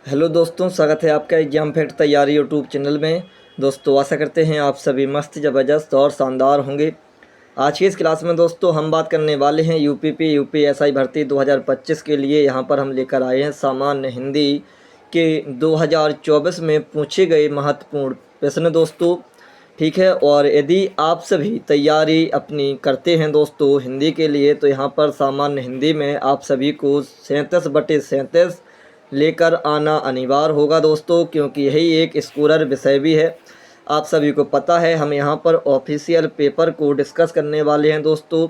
Hello दोस्तों, स्वागत है आपका एग्जाम फैक्ट तैयारी यूट्यूब चैनल में। दोस्तों आशा करते हैं आप सभी मस्त, ज़बरदस्त और शानदार होंगे। आज की इस क्लास में दोस्तों हम बात करने वाले हैं यूपीएसआई भर्ती 2025 के लिए। यहाँ पर हम लेकर आए हैं सामान्य हिंदी के 2024 में पूछे गए महत्वपूर्ण प्रश्न दोस्तों। ठीक है, और यदि आप सभी तैयारी अपनी करते हैं दोस्तों हिंदी के लिए, तो यहाँ पर सामान्य हिंदी में आप सभी को 37/37 लेकर आना अनिवार्य होगा दोस्तों, क्योंकि यही एक स्कोरर विषय भी है। आप सभी को पता है हम यहाँ पर ऑफिशियल पेपर को डिस्कस करने वाले हैं दोस्तों,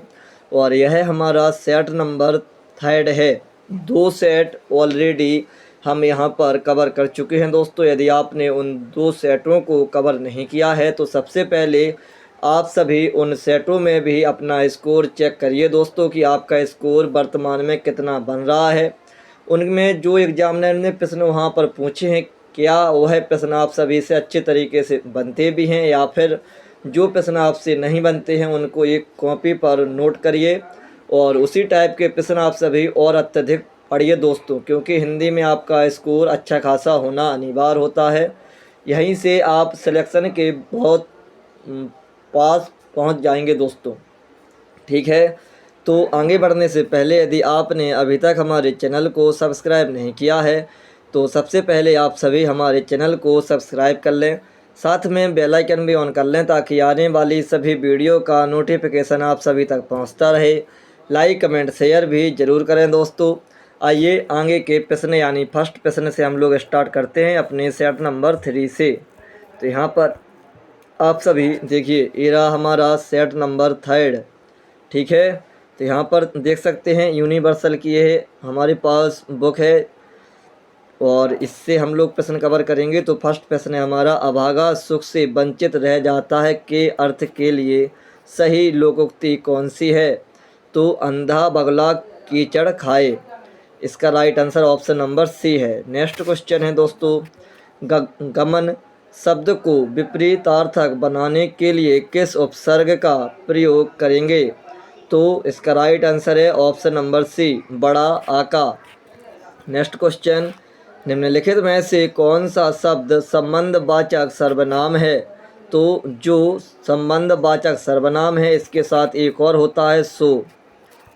और यह हमारा सेट नंबर 3 है। 2 सेट ऑलरेडी हम यहाँ पर कवर कर चुके हैं दोस्तों। यदि आपने उन 2 सेटों को कवर नहीं किया है तो सबसे पहले आप सभी उन सेटों में भी अपना स्कोर चेक करिए दोस्तों कि आपका स्कोर वर्तमान में कितना बन रहा है। उनमें जो एग्जामिनर ने प्रश्न वहाँ पर पूछे हैं, क्या वह प्रश्न आप सभी से अच्छे तरीके से बनते भी हैं, या फिर जो प्रश्न आपसे नहीं बनते हैं उनको एक कॉपी पर नोट करिए और उसी टाइप के प्रश्न आप सभी और अत्यधिक पढ़िए दोस्तों, क्योंकि हिंदी में आपका स्कोर अच्छा खासा होना अनिवार्य होता है। यहीं से आप सिलेक्शन के बहुत पास पहुंच जाएंगे दोस्तों। ठीक है, तो आगे बढ़ने से पहले यदि आपने अभी तक हमारे चैनल को सब्सक्राइब नहीं किया है तो सबसे पहले आप सभी हमारे चैनल को सब्सक्राइब कर लें, साथ में बेल आइकन भी ऑन कर लें ताकि आने वाली सभी वीडियो का नोटिफिकेशन आप सभी तक पहुंचता रहे। लाइक कमेंट शेयर भी ज़रूर करें दोस्तों। आइए आगे के प्रश्न यानी फर्स्ट प्रश्न से हम लोग स्टार्ट करते हैं अपने सेट नंबर 3 से। तो यहाँ पर आप सभी देखिए, ये रहा हमारा सेट नंबर 3। ठीक है, तो यहाँ पर देख सकते हैं यूनिवर्सल की ये हमारे पास बुक है और इससे हम लोग प्रश्न कवर करेंगे। तो फर्स्ट प्रश्न है हमारा, अभागा सुख से वंचित रह जाता है के अर्थ के लिए सही लोकोक्ति कौन सी है? तो अंधा बगला कीचड़ खाए। इसका right answer option number C है। नेक्स्ट क्वेश्चन है दोस्तों, गमन शब्द को विपरीतार्थक बनाने के लिए किस उपसर्ग का प्रयोग करेंगे? तो इसका राइट आंसर है ऑप्शन नंबर सी, बड़ा आका। नेक्स्ट क्वेश्चन, निम्नलिखित में से कौन सा शब्द संबंधवाचक सर्वनाम है? तो जो संबंधवाचक सर्वनाम है इसके साथ एक और होता है सो,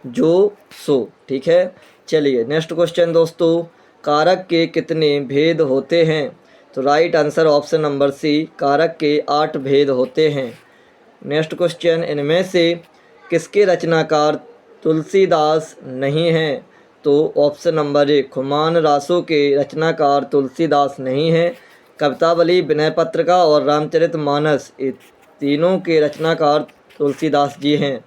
जो सो। ठीक है, चलिए नेक्स्ट क्वेश्चन दोस्तों, कारक के कितने भेद होते हैं? तो right answer option number C, कारक के 8 भेद होते हैं। नेक्स्ट क्वेश्चन, इनमें से किसके रचनाकार तुलसीदास नहीं हैं? तो option number A, Khuman Raso के रचनाकार तुलसीदास नहीं हैं। कवितावली, विनय पत्रिका और रामचरितमानस ये तीनों के रचनाकार तुलसीदास जी हैं।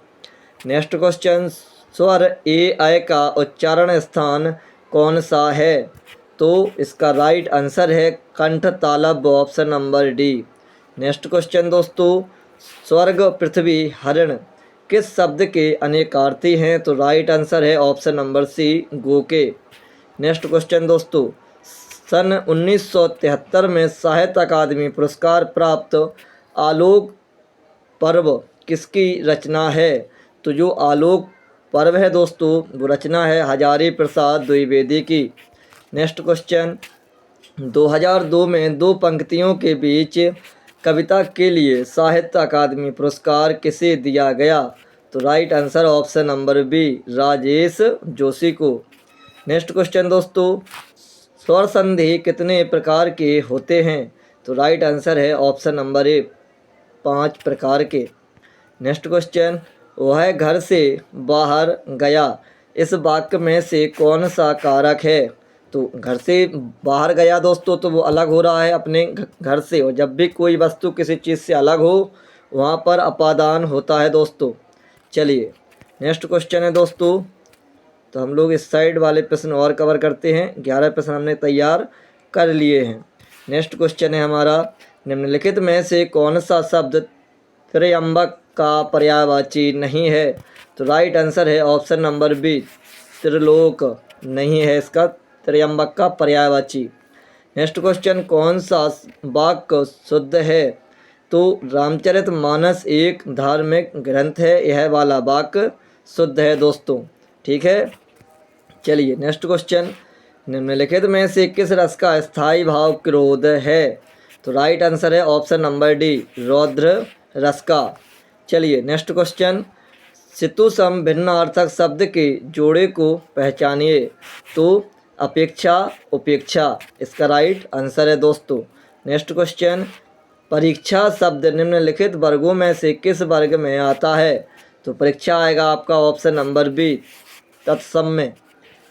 नेक्स्ट क्वेश्चन, स्वर ए ऐ का उच्चारण स्थान कौन सा है? तो इसका राइट आंसर है कंठ तालब, option number D. Next question दोस्तों, स्वर्ग पृथ्वी हरिण किस शब्द के अनेकार्थी हैं? तो राइट आंसर है ऑप्शन नंबर सी, गोके। नेक्स्ट क्वेश्चन दोस्तों, सन 1973 में साहित्य अकादमी पुरस्कार प्राप्त आलोक पर्व किसकी रचना है? तो जो आलोक पर्व है दोस्तों वो रचना है हजारी प्रसाद द्विवेदी की। नेक्स्ट क्वेश्चन, 2002 में 2 पंक्तियों के बीच कविता के लिए साहित्य अकादमी पुरस्कार किसे दिया गया? तो right answer option number B, Rajesh Joshi को। नेक्स्ट क्वेश्चन दोस्तों, स्वर संधि कितने प्रकार के होते हैं? तो राइट आंसर है ऑप्शन नंबर ए, 5 प्रकार के। नेक्स्ट क्वेश्चन, वह घर से बाहर गया इस वाक्य में से कौन सा कारक है? तो घर से बाहर गया दोस्तों तो वो अलग हो रहा है अपने घर से, और जब भी कोई वस्तु किसी चीज़ से अलग हो वहाँ पर अपादान होता है दोस्तों। चलिए नेक्स्ट क्वेश्चन है दोस्तों, तो हम लोग इस साइड वाले प्रश्न और कवर करते हैं। 11 प्रश्न हमने तैयार कर लिए हैं। नेक्स्ट क्वेश्चन है हमारा, निम्नलिखित में से कौन सा शब्द त्र्यंबक का पर्यायवाची नहीं है? तो राइट आंसर है ऑप्शन नंबर बी, त्रिलोक नहीं है इसका त्र्यंबक का पर्यायवाची। नेक्स्ट क्वेश्चन, कौन सा वाक्य शुद्ध है? तो रामचरितमानस एक धार्मिक ग्रंथ है, यह वाला वाक्य शुद्ध है दोस्तों। ठीक है, चलिए नेक्स्ट क्वेश्चन, निम्नलिखित में से किस रस का स्थायी भाव क्रोध है? तो राइट आंसर है ऑप्शन नंबर डी, रौद्र रस का। चलिए नेक्स्ट क्वेश्चन, सितु सम भिन्नार्थक शब्द के जोड़े को पहचानिए। तो अपेक्षा, उपेक्षा इसका राइट आंसर है दोस्तों। नेक्स्ट क्वेश्चन, परीक्षा शब्द निम्नलिखित वर्गों में से किस वर्ग में आता है? तो परीक्षा आएगा आपका ऑप्शन नंबर बी, तत्सम।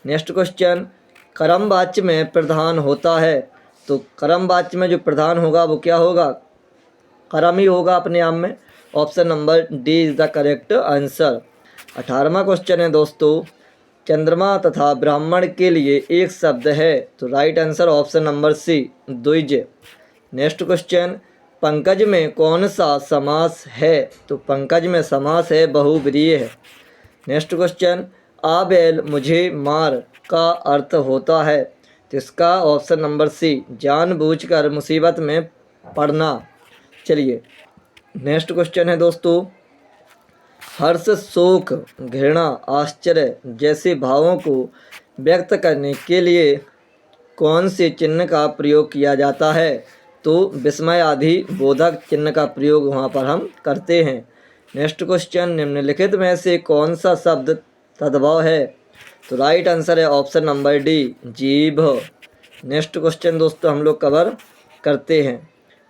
नेक्स्ट क्वेश्चन, कर्म वाच्य में प्रधान होता है। तो कर्म वाच्य में जो प्रधान होगा वो क्या होगा? कर्म ही होगा अपने आप में। Option number D is the correct answer. 18वां क्वेश्चन है दोस्तों, चंद्रमा तथा ब्राह्मण के लिए एक शब्द है। तो right answer option number C, द्विज। नेक्स्ट क्वेश्चन, पंकज में कौन सा समास है? तो पंकज में समास है बहुव्रीहि है। नेक्स्ट क्वेश्चन, आ बैल मुझे मार का अर्थ होता है। तो इसका ऑप्शन नंबर सी, जानबूझकर मुसीबत में पड़ना। चलिए नेक्स्ट क्वेश्चन है दोस्तों, हर्ष, शोक, घृणा, आश्चर्य जैसे भावों को व्यक्त करने के लिए कौन से चिन्ह का प्रयोग किया जाता है? तो विस्मय आदि बोधक चिन्ह का प्रयोग वहाँ पर हम करते हैं। नेक्स्ट क्वेश्चन, निम्नलिखित में से कौन सा शब्द तद्भव है? तो राइट आंसर है ऑप्शन नंबर डी, जीभ। नेक्स्ट क्वेश्चन दोस्तों हम लोग कवर करते हैं।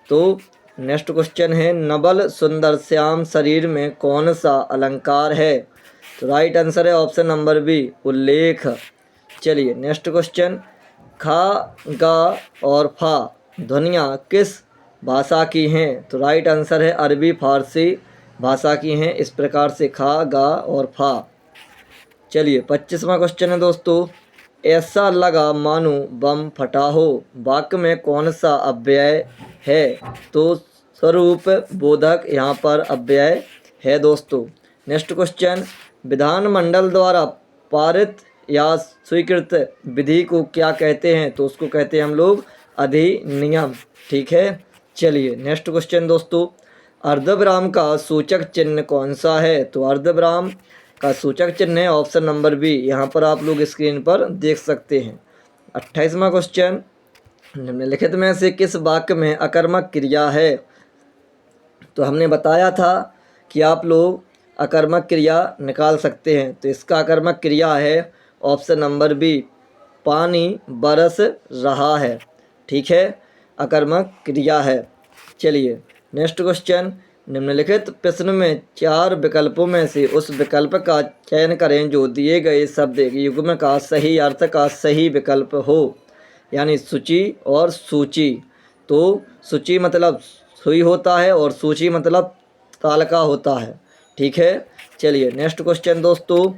तो नेक्स्ट क्वेश्चन है, नबल सुंदर श्याम शरीर में कौन सा अलंकार है? तो राइट आंसर है ऑप्शन नंबर बी, उल्लेख। चलिए नेक्स्ट क्वेश्चन, खा, गा और फा ध्वनियाँ किस भाषा की हैं? तो राइट आंसर है अरबी फारसी भाषा की हैं। इस प्रकार से खा, गा और फा। चलिए 25वां क्वेश्चन है दोस्तों, ऐसा लगा मानो बम फटा हो वाक्य में कौन सा अव्यय है? तो स्वरूप बोधक यहाँ पर अव्यय है दोस्तों। नेक्स्ट क्वेश्चन, विधानमंडल द्वारा पारित या स्वीकृत विधि को क्या कहते हैं? तो उसको कहते हैं हम लोग अधिनियम। ठीक है। चलिए नेक्स्ट क्वेश्चन दोस्तों, अर्धविराम का सूचक चिन्ह कौन सा है? तो अर्धविराम का सूचक चिन्ह है ऑप्शन नंबर बी, यहाँ पर आप लोग स्क्रीन पर देख सकते हैं। 28वां क्वेश्चन, निम्नलिखित में से किस वाक्य में अकर्मक क्रिया है? तो हमने बताया था कि आप लोग अकर्मक क्रिया निकाल सकते हैं। तो इसका अकर्मक क्रिया है ऑप्शन नंबर बी, पानी बरस रहा है। ठीक है, अकर्मक क्रिया है। चलिए नेक्स्ट क्वेश्चन, निम्नलिखित प्रश्न में 4 विकल्पों में से उस विकल्प का चयन करें जो दिए गए शब्द युग्म का सही अर्थ का सही विकल्प हो, यानी सूची और सूची। तो सूची मतलब सुई होता है और सूची मतलब तालिका होता है। ठीक है। चलिए नेक्स्ट क्वेश्चन दोस्तों,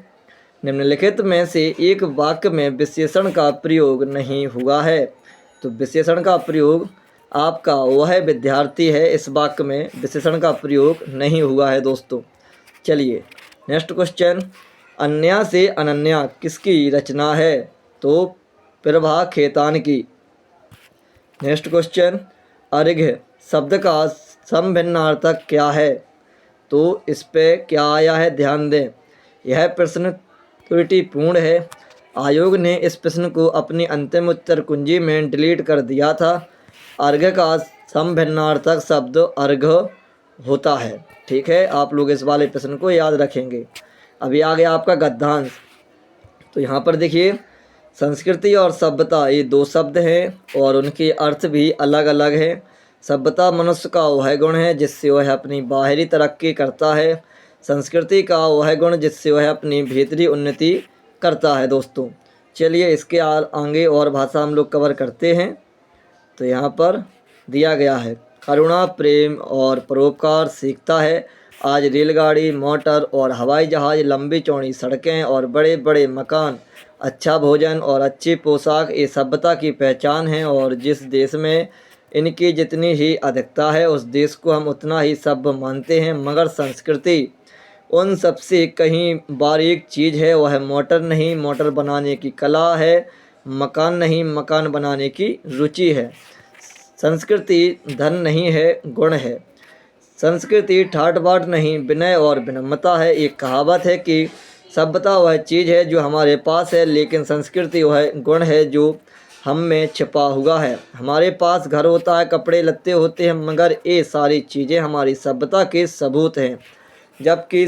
निम्नलिखित में से एक वाक्य में विशेषण का प्रयोग नहीं हुआ है। तो विशेषण का प्रयोग आपका वह विद्यार्थी है, इस वाक्य में विशेषण का प्रयोग नहीं हुआ है दोस्तों। चलिए नेक्स्ट क्वेश्चन, अन्या से अनन्या किसकी रचना है? तो प्रभा खेतान की। नेक्स्ट क्वेश्चन, अर्घ्य शब्द का समभिन्नार्थक क्या है? तो इस पे क्या आया है ध्यान दें। यह प्रश्न त्रुटिपूर्ण है। आयोग ने इस प्रश्न को अपनी अंतिम उत्तर कुंजी में डिलीट कर दिया था। अर्घ्य का समभिन्नार्थक शब्द अर्घ्य होता है। ठीक है, आप लोग इस वाले प्रश्न को याद रखेंगे। अभी आ गया आपका गद्यांश। तो यहाँ पर देखिए, संस्कृति और सभ्यता ये 2 शब्द हैं और उनके अर्थ भी अलग अलग हैं। सभ्यता मनुष्य का वह गुण है जिससे वह अपनी बाहरी तरक्की करता है। संस्कृति का वह गुण जिससे वह अपनी भीतरी उन्नति करता है दोस्तों। चलिए इसके आगे और भाषा हम लोग कवर करते हैं। तो यहाँ पर दिया गया है, करुणा, प्रेम और परोपकार सीखता है। आज रेलगाड़ी, मोटर और हवाई जहाज़, लंबी चौड़ी सड़कें और बड़े बड़े मकान, अच्छा भोजन और अच्छी पोशाक ये सभ्यता की पहचान है। और जिस देश में इनकी जितनी ही अधिकता है उस देश को हम उतना ही सभ्य मानते हैं। मगर संस्कृति उन सबसे कहीं बारीक चीज़ है। वह मोटर नहीं, मोटर बनाने की कला है। मकान नहीं, मकान बनाने की रुचि है। संस्कृति धन नहीं है, गुण है। संस्कृति ठाट बाट नहीं, विनय और विनम्रता है। एक कहावत है कि सभ्यता वह चीज़ है जो हमारे पास है, लेकिन संस्कृति वह गुण है जो हम में छिपा हुआ है। हमारे पास घर होता है, कपड़े लत्ते होते हैं, मगर ये सारी चीज़ें हमारी सभ्यता के सबूत हैं। जबकि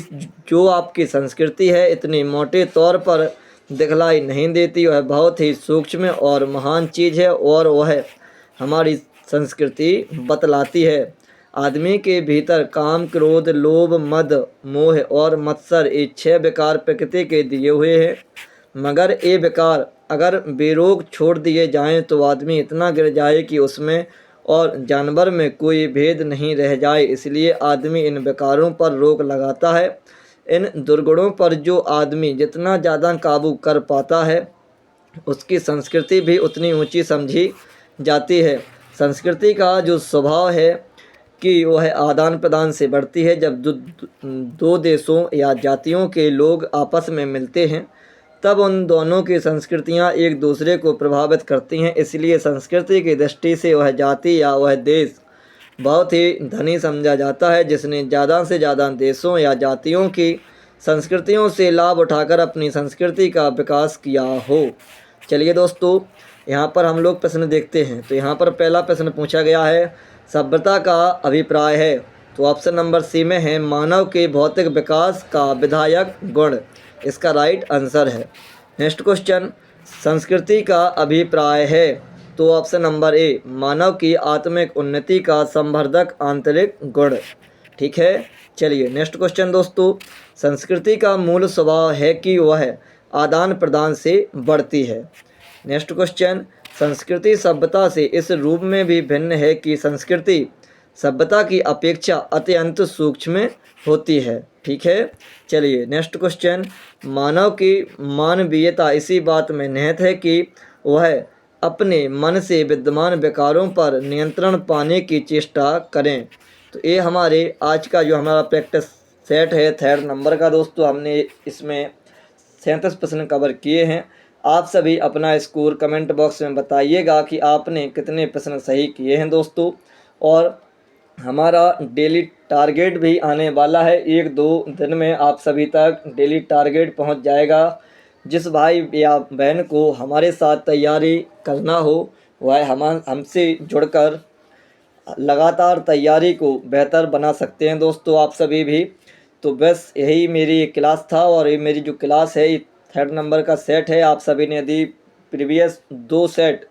जो आपकी संस्कृति है इतनी मोटे तौर पर दिखलाई नहीं देती, वह बहुत ही सूक्ष्म और महान चीज़ है, और वह हमारी संस्कृति बतलाती है। आदमी के भीतर काम, क्रोध, लोभ, मद, मोह और मत्सर ये 6 विकार प्रकृति के दिए हुए हैं। मगर ये विकार अगर बेरोक छोड़ दिए जाएं तो आदमी इतना गिर जाए कि उसमें और जानवर में कोई भेद नहीं रह जाए। इसलिए आदमी इन विकारों पर रोक लगाता है। इन दुर्गुणों पर जो आदमी जितना ज़्यादा काबू कर पाता है, उसकी संस्कृति भी उतनी ऊंची समझी जाती है। संस्कृति का जो स्वभाव है कि वह आदान प्रदान से बढ़ती है। जब दो देशों या जातियों के लोग आपस में मिलते हैं, तब उन दोनों की संस्कृतियां एक दूसरे को प्रभावित करती हैं। इसलिए संस्कृति की दृष्टि से वह जाति या वह देश बहुत ही धनी समझा जाता है, जिसने ज़्यादा से ज़्यादा देशों या जातियों की संस्कृतियों से लाभ उठाकर अपनी संस्कृति का विकास किया हो। चलिए दोस्तों, यहाँ पर हम लोग प्रश्न देखते हैं। तो यहाँ पर पहला प्रश्न पूछा गया है, सभ्यता का अभिप्राय है। तो ऑप्शन नंबर सी में है मानव के भौतिक विकास का विधायक गुण। इसका राइट आंसर है। नेक्स्ट क्वेश्चन, संस्कृति का अभिप्राय है। तो ऑप्शन नंबर ए मानव की आत्मिक उन्नति का संवर्धक आंतरिक गुण। ठीक है। चलिए नेक्स्ट क्वेश्चन दोस्तों, संस्कृति का मूल स्वभाव है कि वह आदान प्रदान से बढ़ती है। नेक्स्ट क्वेश्चन, संस्कृति सभ्यता से इस रूप में भी भिन्न है कि संस्कृति सभ्यता की अपेक्षा अत्यंत सूक्ष्म होती है। ठीक है। चलिए नेक्स्ट क्वेश्चन, मानव की मानवीयता इसी बात में निहित है कि वह अपने मन से विद्यमान विकारों पर नियंत्रण पाने की चेष्टा करें। तो ये हमारे आज का जो हमारा प्रैक्टिस सेट है 3rd नंबर का दोस्तों, हमने इसमें 37 प्रश्न कवर किए हैं। आप सभी अपना स्कोर कमेंट बॉक्स में बताइएगा कि आपने कितने प्रश्न सही किए हैं दोस्तों। और हमारा डेली टारगेट भी आने वाला है, 1-2 दिन में आप सभी तक डेली टारगेट पहुंच जाएगा। जिस भाई या बहन को हमारे साथ तैयारी करना हो, वह हमसे जुड़कर लगातार तैयारी को बेहतर बना सकते हैं दोस्तों, आप सभी भी। तो बस यही मेरी क्लास था, और ये मेरी जो क्लास है 3rd नंबर का सेट है। आप सभी ने यदि प्रीवियस 2 सेट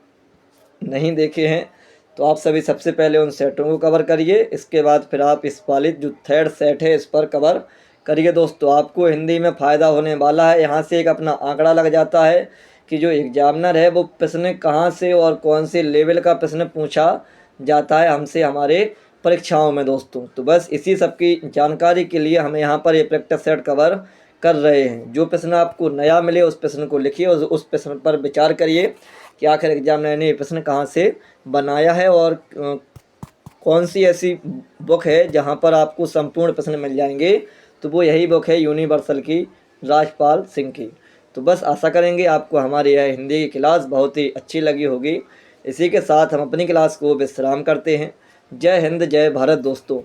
नहीं देखे हैं तो आप सभी सबसे पहले उन सेटों को कवर करिए, इसके बाद फिर आप इस वाले जो 3rd सेट है इस पर कवर करिए दोस्तों। आपको हिंदी में फ़ायदा होने वाला है। यहाँ से एक अपना आंकड़ा लग जाता है कि जो एग्जामिनर है वो प्रश्न कहाँ से और कौन से लेवल का प्रश्न पूछा जाता है हमसे हमारे परीक्षाओं में दोस्तों। तो बस इसी सब की जानकारी के लिए हम यहाँ पर ये प्रैक्टिस सेट कवर कर रहे हैं। जो प्रश्न आपको नया मिले उस प्रश्न को लिखिए और उस प्रश्न पर विचार करिए कि आखिर एग्जामिनर ने ये प्रश्न कहाँ से बनाया है, और कौन सी ऐसी बुक है जहाँ पर आपको संपूर्ण प्रश्न मिल जाएंगे। तो वो यही बुक है यूनिवर्सल की, राजपाल सिंह की। तो बस आशा करेंगे आपको हमारी यह हिंदी की क्लास बहुत ही अच्छी लगी होगी। इसी के साथ हम अपनी क्लास को विश्राम करते हैं। जय हिंद, जय भारत दोस्तों।